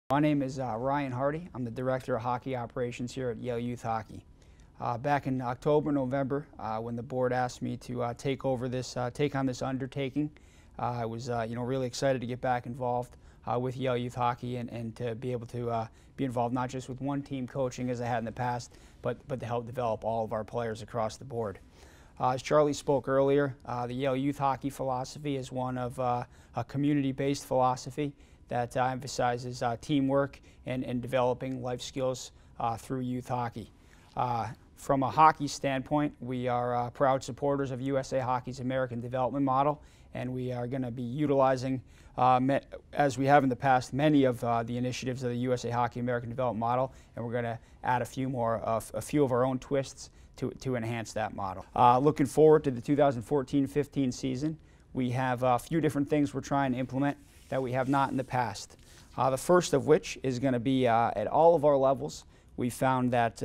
My name is Ryan Hardy. I'm the Director of Hockey Operations here at Yale Youth Hockey. Back in October, November, when the board asked me to take on this undertaking, I was really excited to get back involved with Yale Youth Hockey and to be able to be involved not just with one team coaching as I had in the past, but to help develop all of our players across the board. As Charlie spoke earlier, the Yale Youth Hockey philosophy is one of a community-based philosophy that emphasizes teamwork and developing life skills through youth hockey. From a hockey standpoint, we are proud supporters of USA Hockey's American Development Model, and we are going to be utilizing, as we have in the past, many of the initiatives of the USA Hockey American Development Model, and we're going to add a few of our own twists to enhance that model. Looking forward to the 2014-15 season, we have a few different things we're trying to implement that we have not in the past. The first of which is going to be at all of our levels. We found that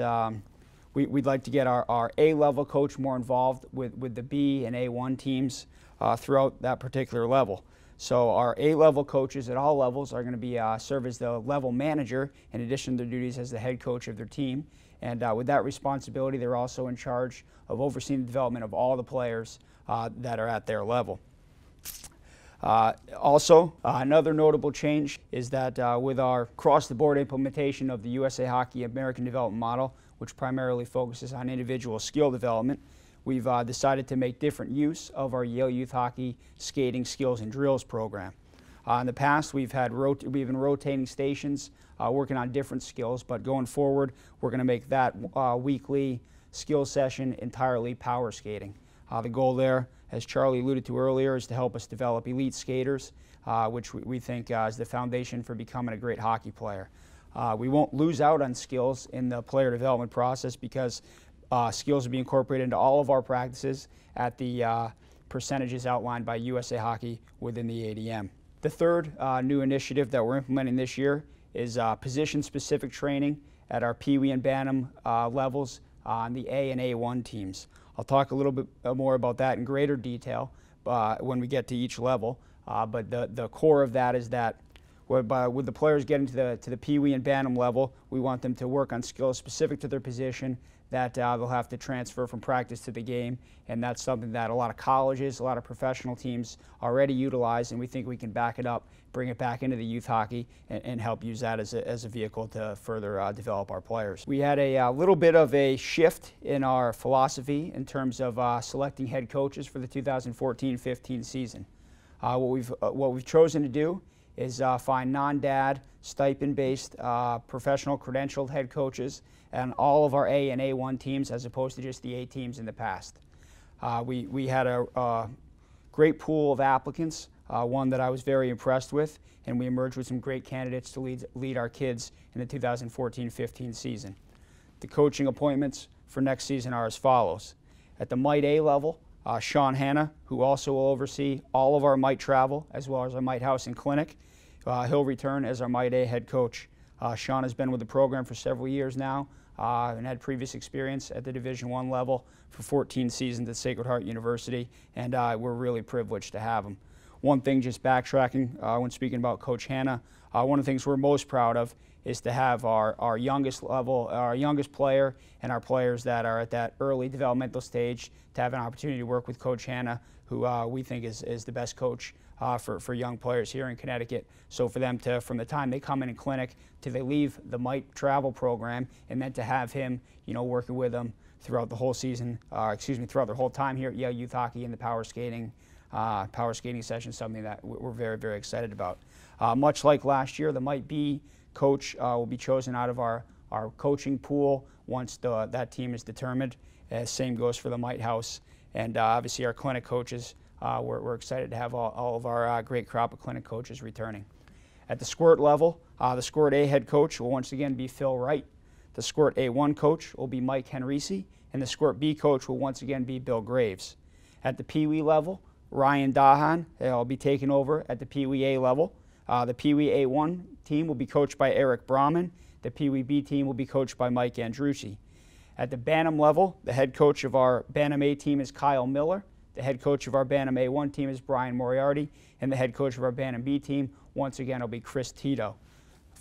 we'd like to get our A-level coach more involved with the B and A1 teams throughout that particular level. So our A-level coaches at all levels are going to be serve as the level manager in addition to their duties as the head coach of their team. And with that responsibility, they're also in charge of overseeing the development of all the players that are at their level. Another notable change is that with our across-the-board implementation of the USA Hockey American Development Model, which primarily focuses on individual skill development, we've decided to make different use of our Yale Youth Hockey skating skills and drills program. In the past, we've been rotating stations, working on different skills, but going forward, we're going to make that weekly skill session entirely power skating. The goal there, as Charlie alluded to earlier, is to help us develop elite skaters, which we think is the foundation for becoming a great hockey player. We won't lose out on skills in the player development process because skills will be incorporated into all of our practices at the percentages outlined by USA Hockey within the ADM. The third new initiative that we're implementing this year is position-specific training at our Pee Wee and Bantam levels on the A and A1 teams. I'll talk a little bit more about that in greater detail when we get to each level, but the core of that is that with the players getting to the Pee Wee and Bantam level, we want them to work on skills specific to their position that they'll have to transfer from practice to the game, and that's something that a lot of colleges, a lot of professional teams already utilize, and we think we can back it up, bring it back into the youth hockey, and help use that as a vehicle to further develop our players. We had a little bit of a shift in our philosophy in terms of selecting head coaches for the 2014-15 season. What we've chosen to do is find non-dad, stipend-based, professional credentialed head coaches and all of our A and A1 teams as opposed to just the A teams in the past. We had a great pool of applicants, one that I was very impressed with, and we emerged with some great candidates to lead our kids in the 2014-15 season. The coaching appointments for next season are as follows. At the Mite A level, Sean Hanna, who also will oversee all of our Mite travel as well as our Mite House and Clinic, he'll return as our Mite A head coach. Sean has been with the program for several years now and had previous experience at the Division I level for 14 seasons at Sacred Heart University, and we're really privileged to have him. One thing, just backtracking, when speaking about Coach Hanna, one of the things we're most proud of is to have our youngest player and our players that are at that early developmental stage to have an opportunity to work with Coach Hanna, who we think is the best coach for young players here in Connecticut. So for them to, from the time they come in clinic to they leave the Mite travel program, and then to have him, working with them throughout the whole season, throughout their whole time here at Yale Youth Hockey in the power skating session, something that we're very, very excited about. Much like last year, the Mite B coach will be chosen out of our coaching pool once that team is determined. Same goes for the Mite House, and obviously our clinic coaches. We're excited to have all of our great crop of clinic coaches returning. At the Squirt level, the Squirt A head coach will once again be Phil Wright. The Squirt A1 coach will be Mike Henrici, and the Squirt B coach will once again be Bill Graves. At the Pee Wee level, Ryan Dahan will be taking over at the Pee Wee A level. The Pee Wee A1 team will be coached by Eric Brahman. The Pee Wee B team will be coached by Mike Andrucci. At the Bantam level, the head coach of our Bantam A team is Kyle Miller. The head coach of our Bantam A1 team is Brian Moriarty, and the head coach of our Bantam B team, once again, will be Chris Tito.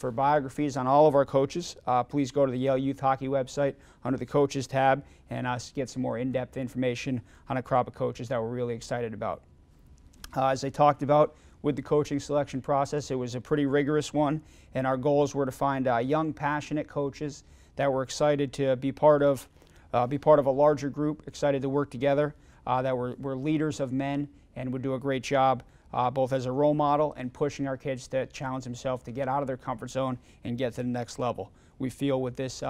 For biographies on all of our coaches, please go to the Yale Youth Hockey website under the Coaches tab and get some more in-depth information on a crop of coaches that we're really excited about. As I talked about with the coaching selection process, it was a pretty rigorous one, and our goals were to find young, passionate coaches that were excited to be part of a larger group, excited to work together, that were leaders of men and would do a great job both as a role model and pushing our kids to challenge themselves to get out of their comfort zone and get to the next level. We feel with this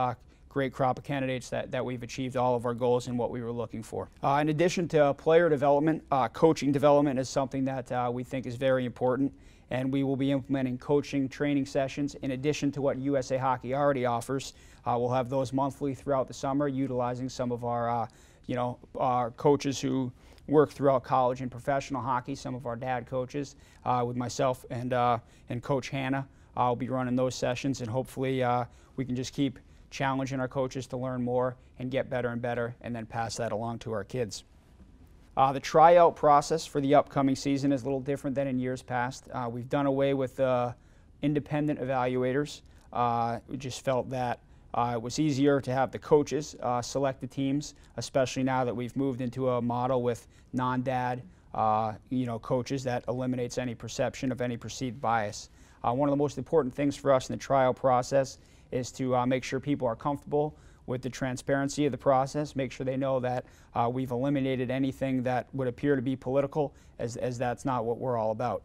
great crop of candidates that we've achieved all of our goals and what we were looking for. In addition to player development, coaching development is something that we think is very important, and we will be implementing coaching training sessions in addition to what USA Hockey already offers. We'll have those monthly throughout the summer, utilizing some of our our coaches who work throughout college and professional hockey, some of our dad coaches, with myself and Coach Hannah. I'll be running those sessions, and hopefully we can just keep challenging our coaches to learn more and get better and better, and then pass that along to our kids. The tryout process for the upcoming season is a little different than in years past. We've done away with independent evaluators. We just felt that it was easier to have the coaches select the teams, especially now that we've moved into a model with non-dad coaches that eliminates any perception of any perceived bias. One of the most important things for us in the trial process is to make sure people are comfortable with the transparency of the process, make sure they know that we've eliminated anything that would appear to be political, as that's not what we're all about.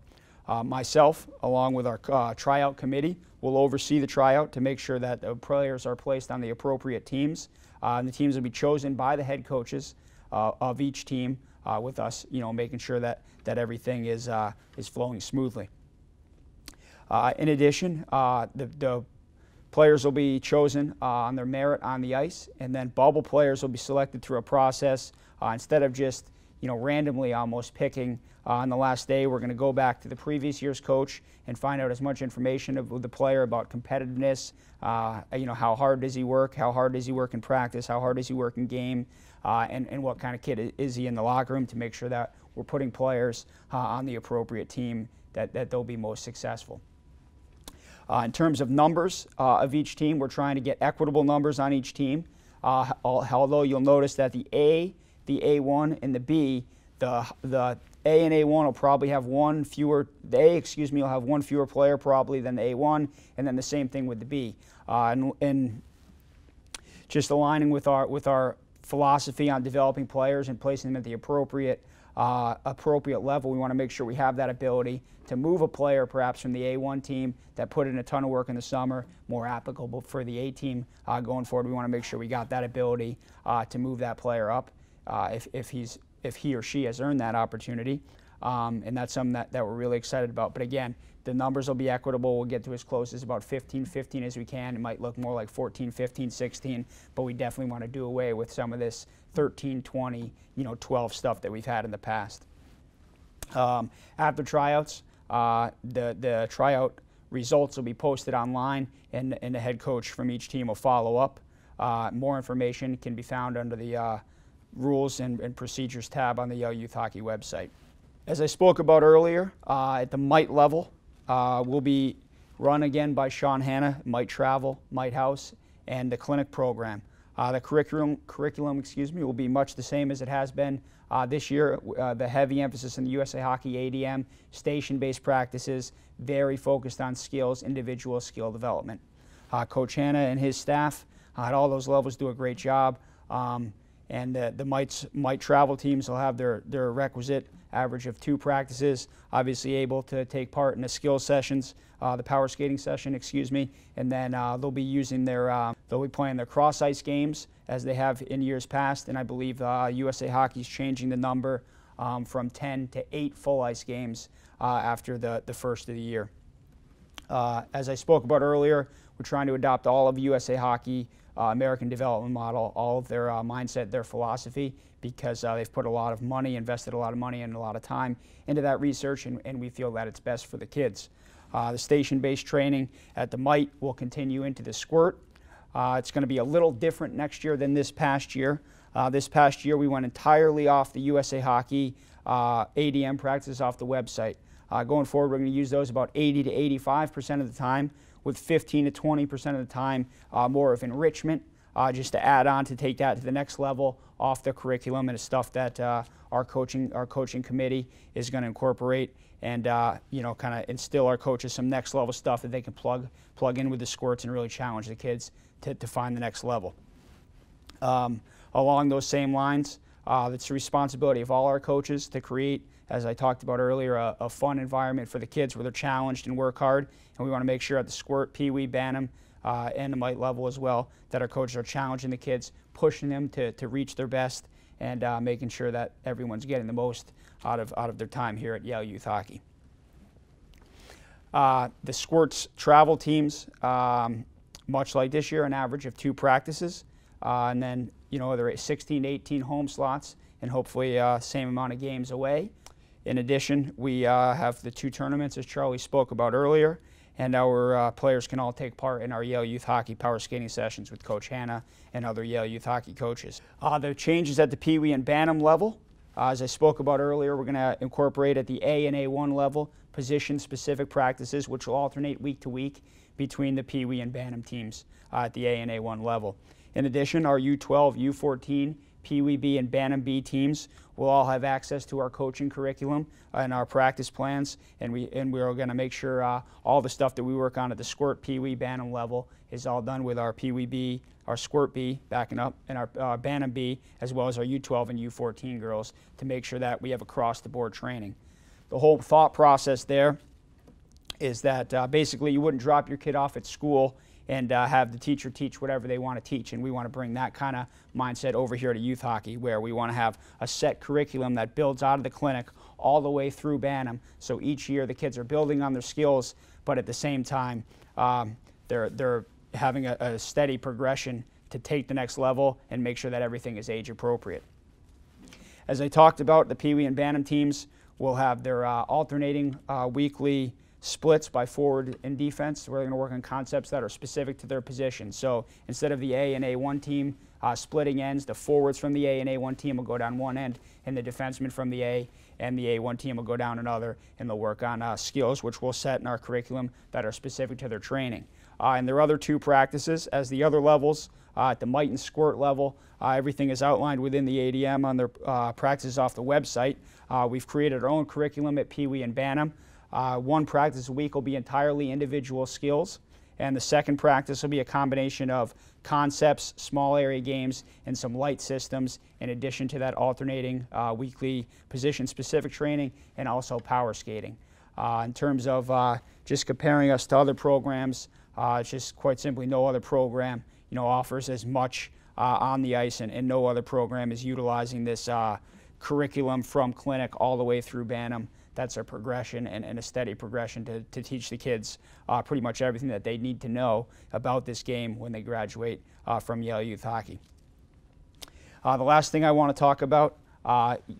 Myself, along with our tryout committee, will oversee the tryout to make sure that the players are placed on the appropriate teams. And the teams will be chosen by the head coaches of each team, with us, making sure that everything is flowing smoothly. In addition, the players will be chosen on their merit on the ice, and then bubble players will be selected through a process. Instead of just randomly almost picking on the last day, we're going to go back to the previous year's coach and find out as much information with the player about competitiveness, how hard does he work, how hard does he work in practice, how hard does he work in game, and what kind of kid is he in the locker room, to make sure that we're putting players on the appropriate team that they'll be most successful. In terms of numbers of each team, we're trying to get equitable numbers on each team, although you'll notice that the A, the A1, and the B, the A and A1 will probably have one fewer, will have one fewer player probably than the A1, and then the same thing with the B. And just aligning with our philosophy on developing players and placing them at the appropriate level, we want to make sure we have that ability to move a player perhaps from the A1 team that put in a ton of work in the summer, more applicable for the A team going forward. We want to make sure we got that ability to move that player up if he or she has earned that opportunity. And that's something that we're really excited about. But again, the numbers will be equitable. We'll get to as close as about 15-15 as we can. It might look more like 14-15-16, but we definitely want to do away with some of this 13-20, 12 stuff that we've had in the past. After tryouts, the tryout results will be posted online, and the head coach from each team will follow up. More information can be found under the Rules and Procedures tab on the Yale Youth Hockey website. As I spoke about earlier, at the MITE level, we'll be run again by Sean Hannah, MITE Travel, MITE House, and the clinic program. The curriculum will be much the same as it has been this year. The heavy emphasis in the USA Hockey ADM, station-based practices, very focused on skills, individual skill development. Coach Hannah and his staff at all those levels do a great job. And the MITE travel teams will have their requisite average of 2 practices, obviously able to take part in the skill sessions, the power skating session, and then they'll be using they'll be playing their cross ice games as they have in years past, and I believe USA Hockey is changing the number from 10 to 8 full ice games after the first of the year. As I spoke about earlier, we're trying to adopt all of USA Hockey American development model, all of their mindset, their philosophy, because they've put a lot of money, invested a lot of money and a lot of time into that research, and we feel that it's best for the kids. The station-based training at the MITE will continue into the Squirt. It's going to be a little different next year than this past year. This past year we went entirely off the USA Hockey ADM practices off the website. Going forward, we're going to use those about 80 to 85% of the time. with 15 to 20% of the time more of enrichment, just to add on to take that to the next level off the curriculum, and it's stuff that our coaching committee is going to incorporate, and you know, kind of instill our coaches some next level stuff that they can plug in with the squirts and really challenge the kids to find the next level. Along those same lines, it's the responsibility of all our coaches to create, as I talked about earlier, a fun environment for the kids where they're challenged and work hard. And we want to make sure at the squirt, pee-wee, bantam, and the mite level as well, that our coaches are challenging the kids, pushing them to reach their best, and making sure that everyone's getting the most out of their time here at Yale Youth Hockey. The squirts travel teams, much like this year, an average of 2 practices, and then, you know, there are 16 to 18 home slots, and hopefully same amount of games away. In addition, we have the 2 tournaments, as Charlie spoke about earlier, and our players can all take part in our Yale Youth Hockey power skating sessions with Coach Hanna and other Yale Youth Hockey coaches. The changes at the Pee Wee and Bantam level, as I spoke about earlier, we're going to incorporate at the A and A1 level position-specific practices, which will alternate week to week between the Pee Wee and Bantam teams at the A and A1 level. In addition, our U12, U14, Pee Wee B and Bantam B teams will all have access to our coaching curriculum and our practice plans, and we're going to make sure all the stuff that we work on at the squirt, Pee Wee, Bantam level is all done with our Pee Wee B, our squirt B, backing up, and our Bantam B, as well as our U12 and U14 girls, to make sure that we have across-the-board training. The whole thought process there is that basically you wouldn't drop your kid off at school and have the teacher teach whatever they want to teach. And we want to bring that kind of mindset over here to youth hockey, where we want to have a set curriculum that builds out of the clinic all the way through Bantam. So each year the kids are building on their skills, but at the same time they're having a steady progression to take the next level and make sure that everything is age appropriate. As I talked about, the Pee Wee and Bantam teams will have their alternating weekly splits by forward and defense. We're going to work on concepts that are specific to their position. So instead of the A and A1 team splitting ends, the forwards from the A and A1 team will go down one end, and the defensemen from the A and the A1 team will go down another, and they'll work on skills which we'll set in our curriculum that are specific to their training. And their other 2 practices, as the other levels, at the mite and squirt level, everything is outlined within the ADM on their practices off the website. We've created our own curriculum at Pee Wee and Bantam. 1 practice a week will be entirely individual skills, and the second practice will be a combination of concepts, small area games, and some light systems, in addition to that alternating weekly position-specific training and also power skating. In terms of just comparing us to other programs, it's just quite simply no other program, you know, offers as much on the ice, and no other program is utilizing this curriculum from clinic all the way through Bantam. That's a progression and a steady progression to teach the kids pretty much everything that they need to know about this game when they graduate from Yale Youth Hockey. The last thing I want to talk about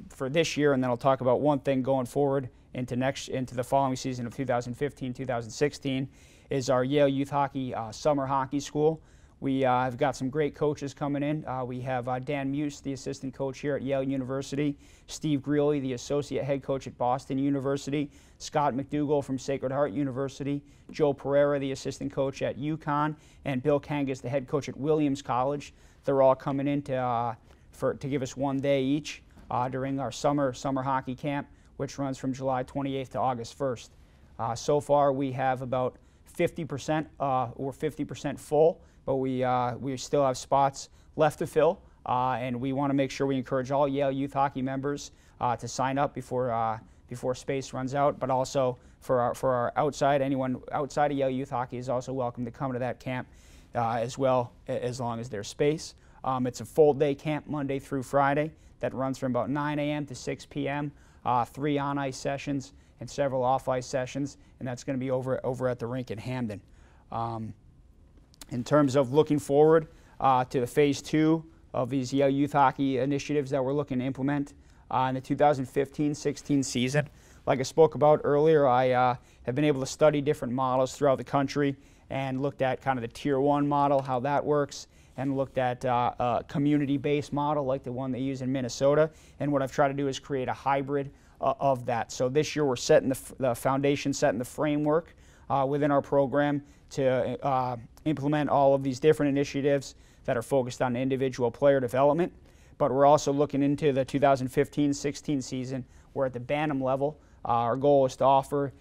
for this year, and then I'll talk about one thing going forward into the following season of 2015-2016, is our Yale Youth Hockey Summer Hockey School. We have got some great coaches coming in. We have Dan Muse, the assistant coach here at Yale University, Steve Greeley, the associate head coach at Boston University, Scott McDougall from Sacred Heart University, Joe Pereira, the assistant coach at UConn, and Bill Kangas, the head coach at Williams College. They're all coming in to give us 1 day each during our summer hockey camp, which runs from July 28th to August 1st. So far, we have about 50% or 50% full, but we still have spots left to fill, and we want to make sure we encourage all Yale Youth Hockey members to sign up before space runs out. But also for our outside, anyone outside of Yale Youth Hockey is also welcome to come to that camp as well, as long as there's space. It's a full day camp, Monday through Friday, that runs from about 9 a.m. to 6 p.m. 3 on-ice sessions and several off-ice sessions, and that's going to be over at the rink in Hamden. In terms of looking forward to the phase 2 of these Yale Youth Hockey initiatives that we're looking to implement in the 2015-16 season, like I spoke about earlier, I have been able to study different models throughout the country and looked at kind of the Tier 1 model, how that works, and looked at a community-based model like the one they use in Minnesota. And what I've tried to do is create a hybrid of that. So this year we're setting the foundation, setting the framework within our program to implement all of these different initiatives that are focused on individual player development. But we're also looking into the 2015-16 season, where at the Bantam level, our goal is to offer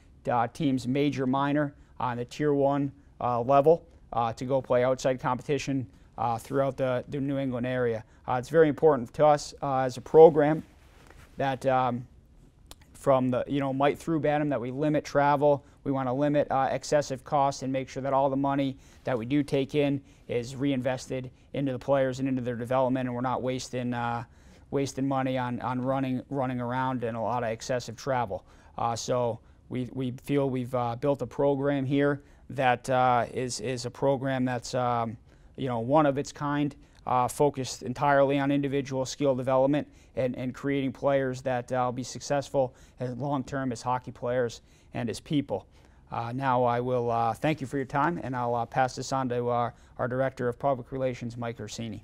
teams major, minor on the Tier 1 level to go play outside competition throughout the New England area. It's very important to us as a program that from the Mite through Bantam that we limit travel. We want to limit excessive costs and make sure that all the money that we do take in is reinvested into the players and into their development, and we're not wasting money on running around and a lot of excessive travel. So we feel we've built a program here that is a program that's one of its kind, focused entirely on individual skill development and creating players that will be successful long-term as hockey players and as people. Now I will thank you for your time, and I'll pass this on to our Director of Public Relations, Mike Orsini.